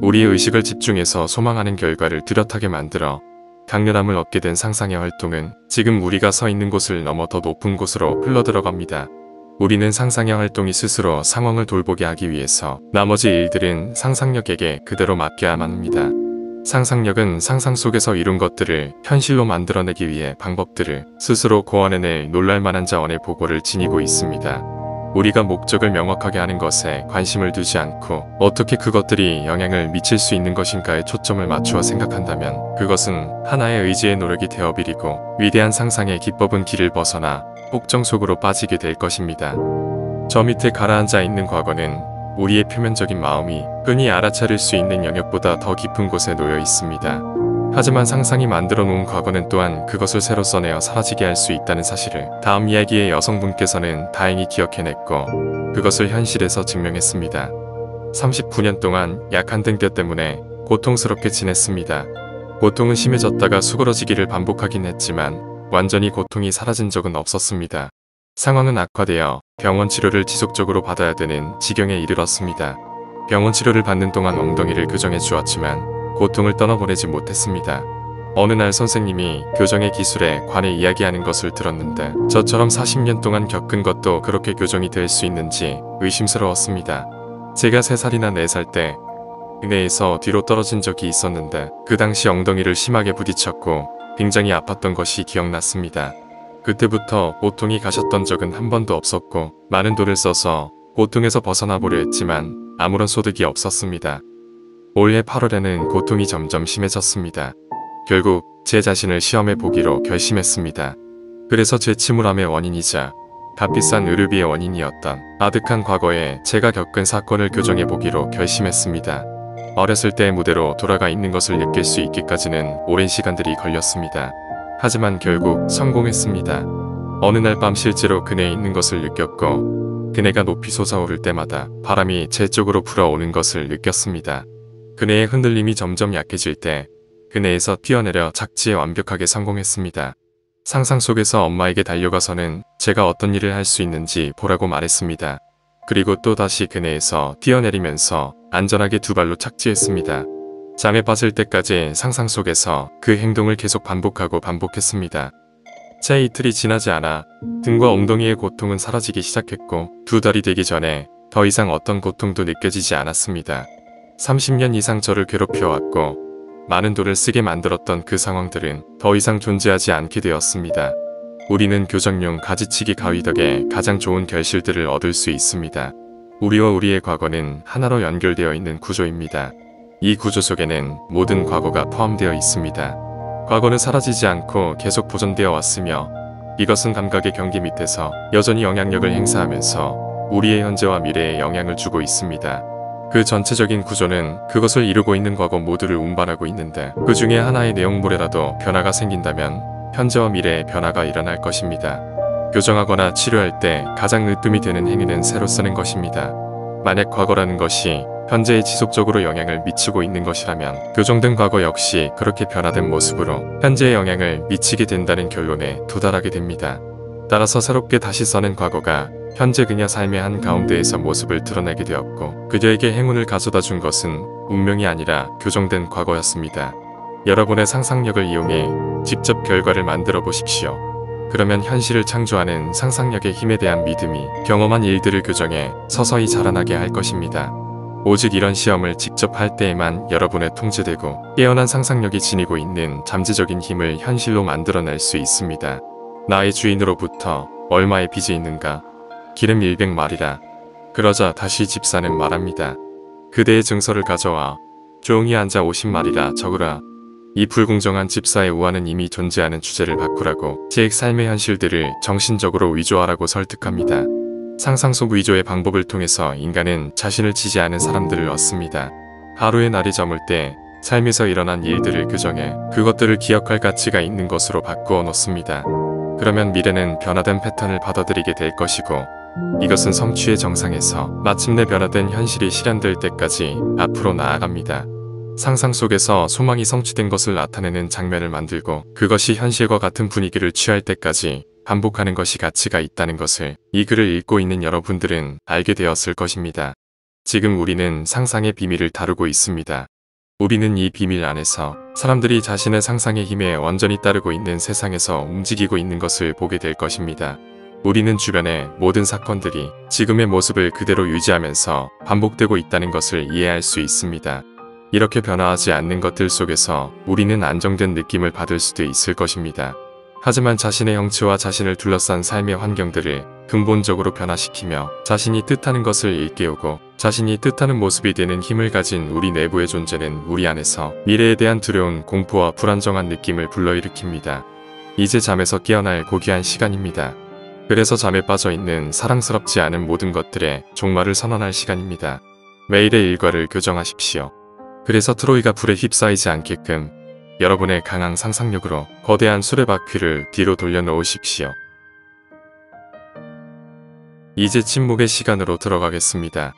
우리의 의식을 집중해서 소망하는 결과를 뚜렷하게 만들어 강렬함을 얻게 된 상상의 활동은 지금 우리가 서 있는 곳을 넘어 더 높은 곳으로 흘러들어갑니다. 우리는 상상의 활동이 스스로 상황을 돌보게 하기 위해서 나머지 일들은 상상력에게 그대로 맡겨야만 합니다. 상상력은 상상 속에서 이룬 것들을 현실로 만들어내기 위해 방법들을 스스로 고안해낼 놀랄만한 자원의 보고를 지니고 있습니다. 우리가 목적을 명확하게 하는 것에 관심을 두지 않고 어떻게 그것들이 영향을 미칠 수 있는 것인가에 초점을 맞추어 생각한다면 그것은 하나의 의지의 노력이 되어버리고 위대한 상상의 기법은 길을 벗어나 폭정 속으로 빠지게 될 것입니다. 저 밑에 가라앉아 있는 과거는 우리의 표면적인 마음이 흔히 알아차릴 수 있는 영역보다 더 깊은 곳에 놓여 있습니다. 하지만 상상이 만들어 놓은 과거는 또한 그것을 새로 써내어 사라지게 할 수 있다는 사실을 다음 이야기의 여성분께서는 다행히 기억해냈고 그것을 현실에서 증명했습니다. 39년 동안 약한 등뼈 때문에 고통스럽게 지냈습니다. 고통은 심해졌다가 수그러지기를 반복하긴 했지만 완전히 고통이 사라진 적은 없었습니다. 상황은 악화되어 병원 치료를 지속적으로 받아야 되는 지경에 이르렀습니다. 병원 치료를 받는 동안 엉덩이를 교정해 주었지만 고통을 떠나보내지 못했습니다. 어느 날 선생님이 교정의 기술에 관해 이야기하는 것을 들었는데 저처럼 40년 동안 겪은 것도 그렇게 교정이 될 수 있는지 의심스러웠습니다. 제가 3살이나 4살 때 은혜에서 뒤로 떨어진 적이 있었는데 그 당시 엉덩이를 심하게 부딪혔고 굉장히 아팠던 것이 기억났습니다. 그때부터 고통이 가셨던 적은 한 번도 없었고 많은 돈을 써서 고통에서 벗어나 보려 했지만 아무런 소득이 없었습니다. 올해 8월에는 고통이 점점 심해졌습니다. 결국 제 자신을 시험해 보기로 결심했습니다. 그래서 제 침울함의 원인이자 값비싼 의료비의 원인이었던 아득한 과거에 제가 겪은 사건을 교정해 보기로 결심했습니다. 어렸을 때의 무대로 돌아가 있는 것을 느낄 수 있기까지는 오랜 시간들이 걸렸습니다. 하지만 결국 성공했습니다. 어느 날 밤 실제로 그네에 있는 것을 느꼈고 그네가 높이 솟아오를 때마다 바람이 제 쪽으로 불어오는 것을 느꼈습니다. 그네의 흔들림이 점점 약해질 때 그네에서 뛰어내려 착지에 완벽하게 성공했습니다. 상상 속에서 엄마에게 달려가서는 제가 어떤 일을 할 수 있는지 보라고 말했습니다. 그리고 또 다시 그네에서 뛰어내리면서 안전하게 2발로 착지했습니다. 잠에 빠질 때까지 상상 속에서 그 행동을 계속 반복했습니다. 채 이틀이 지나지 않아 등과 엉덩이의 고통은 사라지기 시작했고 2달이 되기 전에 더 이상 어떤 고통도 느껴지지 않았습니다. 30년 이상 저를 괴롭혀왔고 많은 돈을 쓰게 만들었던 그 상황들은 더 이상 존재하지 않게 되었습니다. 우리는 교정용 가지치기 가위 덕에 가장 좋은 결실들을 얻을 수 있습니다. 우리와 우리의 과거는 하나로 연결되어 있는 구조입니다. 이 구조 속에는 모든 과거가 포함되어 있습니다. 과거는 사라지지 않고 계속 보존되어 왔으며 이것은 감각의 경계 밑에서 여전히 영향력을 행사하면서 우리의 현재와 미래에 영향을 주고 있습니다. 그 전체적인 구조는 그것을 이루고 있는 과거 모두를 운반하고 있는데 그 중에 하나의 내용물에라도 변화가 생긴다면 현재와 미래에 변화가 일어날 것입니다. 교정하거나 치료할 때 가장 으뜸이 되는 행위는 새로 쓰는 것입니다. 만약 과거라는 것이 현재에 지속적으로 영향을 미치고 있는 것이라면 교정된 과거 역시 그렇게 변화된 모습으로 현재에 영향을 미치게 된다는 결론에 도달하게 됩니다. 따라서 새롭게 다시 써낸 과거가 현재 그녀 삶의 한가운데에서 모습을 드러내게 되었고 그녀에게 행운을 가져다 준 것은 운명이 아니라 교정된 과거였습니다. 여러분의 상상력을 이용해 직접 결과를 만들어 보십시오. 그러면 현실을 창조하는 상상력의 힘에 대한 믿음이 경험한 일들을 교정해 서서히 자라나게 할 것입니다. 오직 이런 시험을 직접 할 때에만 여러분의 통제되고 깨어난 상상력이 지니고 있는 잠재적인 힘을 현실로 만들어낼 수 있습니다. 나의 주인으로부터 얼마의 빚이 있는가? 기름 100마리라. 그러자 다시 집사는 말합니다. 그대의 증서를 가져와 조용히 앉아 50마리라 적으라. 이 불공정한 집사의 우화는 이미 존재하는 주제를 바꾸라고 제 삶의 현실들을 정신적으로 위조하라고 설득합니다. 상상 속 위조의 방법을 통해서 인간은 자신을 지지하는 사람들을 얻습니다. 하루의 날이 저물 때 삶에서 일어난 일들을 교정해 그것들을 기억할 가치가 있는 것으로 바꾸어 놓습니다. 그러면 미래는 변화된 패턴을 받아들이게 될 것이고 이것은 성취의 정상에서 마침내 변화된 현실이 실현될 때까지 앞으로 나아갑니다. 상상 속에서 소망이 성취된 것을 나타내는 장면을 만들고 그것이 현실과 같은 분위기를 취할 때까지 반복하는 것이 가치가 있다는 것을 이 글을 읽고 있는 여러분들은 알게 되었을 것입니다. 지금 우리는 상상의 비밀을 다루고 있습니다. 우리는 이 비밀 안에서 사람들이 자신의 상상의 힘에 완전히 따르고 있는 세상에서 움직이고 있는 것을 보게 될 것입니다. 우리는 주변의 모든 사건들이 지금의 모습을 그대로 유지하면서 반복되고 있다는 것을 이해할 수 있습니다. 이렇게 변화하지 않는 것들 속에서 우리는 안정된 느낌을 받을 수도 있을 것입니다. 하지만 자신의 형체와 자신을 둘러싼 삶의 환경들을 근본적으로 변화시키며 자신이 뜻하는 것을 일깨우고 자신이 뜻하는 모습이 되는 힘을 가진 우리 내부의 존재는 우리 안에서 미래에 대한 두려운 공포와 불안정한 느낌을 불러일으킵니다. 이제 잠에서 깨어날 고귀한 시간입니다. 그래서 잠에 빠져 있는 사랑스럽지 않은 모든 것들의 종말을 선언할 시간입니다. 매일의 일과를 교정하십시오. 그래서 트로이가 불에 휩싸이지 않게끔 여러분의 강한 상상력으로 거대한 수레바퀴를 뒤로 돌려놓으십시오. 이제 침묵의 시간으로 들어가겠습니다.